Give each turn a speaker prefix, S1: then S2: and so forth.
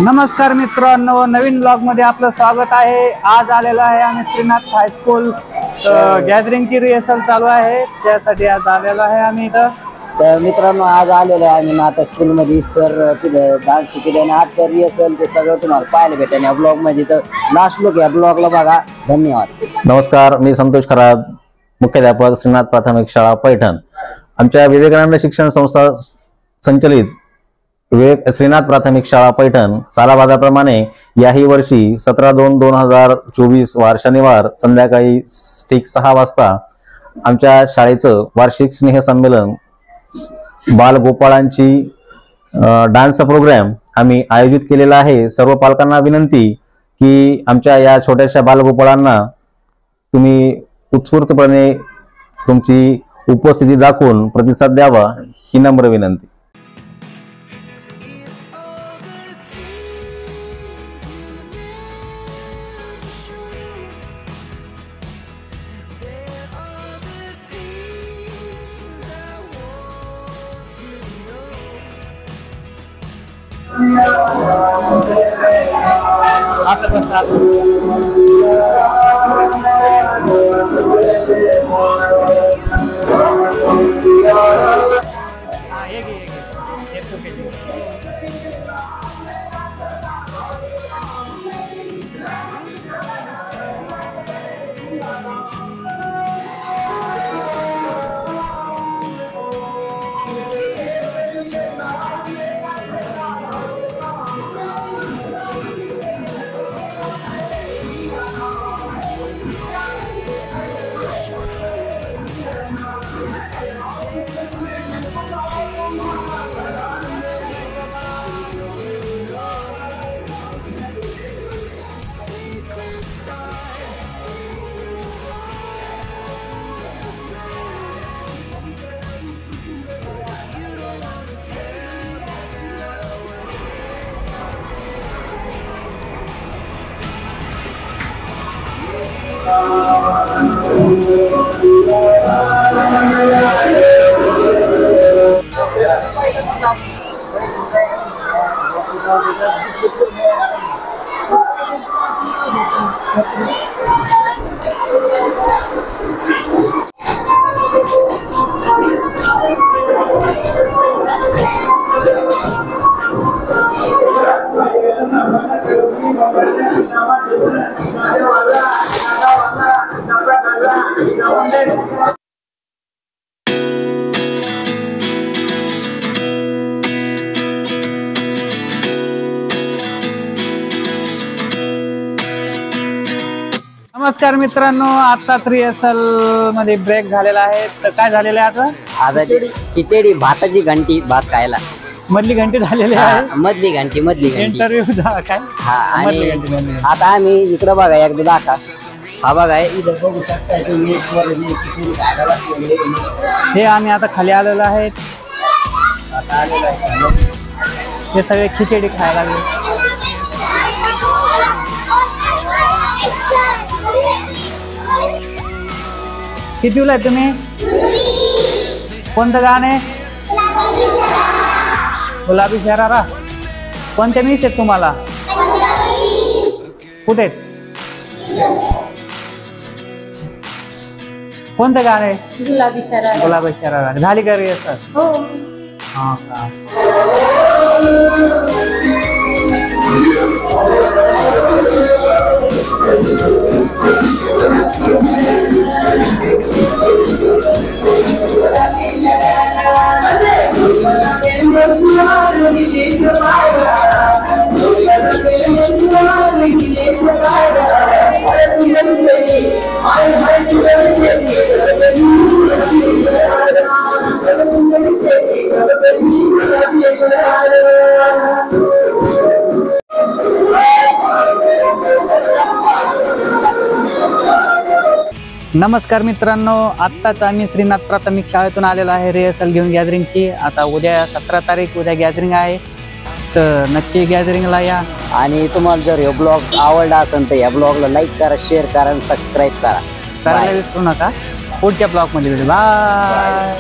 S1: नमस्कार मित्रांनो, नवीन ब्लॉग मध्ये आपलं स्वागत आहे। आज आलेलो आहे आम्ही श्रीनाथ हायस्कूल गॅदरिंगची रिहर्सल चालू आहे, त्यासाठी आज आलेलो आहे आम्ही इथं।
S2: तर मित्रांनो, आज आलेलो आहे आम्ही नाथ स्कूल मध्ये। सर तिथे डान्स शिकले आणि आजचं रिहर्सल ते सगळं तुम्हाला पाहायला भेटेल या ब्लॉग मध्ये। तर लास्ट लोक या ब्लॉगला बघा। धन्यवाद।
S3: नमस्कार, मी संतोष खरात, मुख्याध्यापक श्रीनाथ प्राथमिक शाळा पैठण। आमच्या विवेकानंद शिक्षण संस्था संचलित श्रीनाथ प्राथमिक शाळा पैठण सालाबादाप्रमाणे याही वर्षी 17/2/2024 वार शनिवार संध्याकाळी ठीक 6 वाजता आमच्या शाळेचं वार्षिक स्नेहसंमेलन बालगोपाळांची डान्स प्रोग्राम आम्ही आयोजित केलेला आहे। सर्व पालकांना विनंती की आमच्या या छोट्याशा बालगोपाळांना तुम्ही उत्स्फूर्तपणे तुमची उपस्थिती दाखवून प्रतिसाद द्यावा ही नम्र विनंती।
S1: नमस्कार मित्रांनो, आता रिहर्सल मध्ये ब्रेक झालेला आहे। तर काय झालेलं आहे
S2: आता खिचडी भाताची घंटी भात खायला
S1: मधली घंटी झालेली आहे।
S2: मधली घंटी
S1: इंटरव्ह्यू काय
S2: आणि आता आम्ही इकडे बघा एकदा दाखवा। हा बघा इथं बघू शकता तुम्ही
S1: हे आम्ही आता खाली आलेलो आहे। हे सगळे खिचडी खायला लागले। कितीला आहे तुम्ही? कोणतं गाणे? गुलाबी शरारा। कोणते मिस आहेत तुम्हाला? कुठे? कोणतं गाणे?
S4: गुलाबी शरारा।
S1: गुलाबी शरारा झाली का रिहर्सल?
S4: हो।
S1: हां का? नमस्कार मित्रांनो, आत्ताच आम्ही श्रीनाथ प्राथमिक शाळेतून आलेलो आहे रिहर्सल घेऊन गॅदरिंगची। आता उद्या 17 तारीख उद्या गॅदरिंग आहे, तर नक्की गॅदरिंगला या।
S2: आणि तुम्हाला जर हे ब्लॉग आवडला असेल तर या ब्लॉगला लाईक करा, शेअर करा आणि सबस्क्राईब करा।
S1: करायला विसरू नका। पुढच्या ब्लॉग मध्ये भेटू। बाय।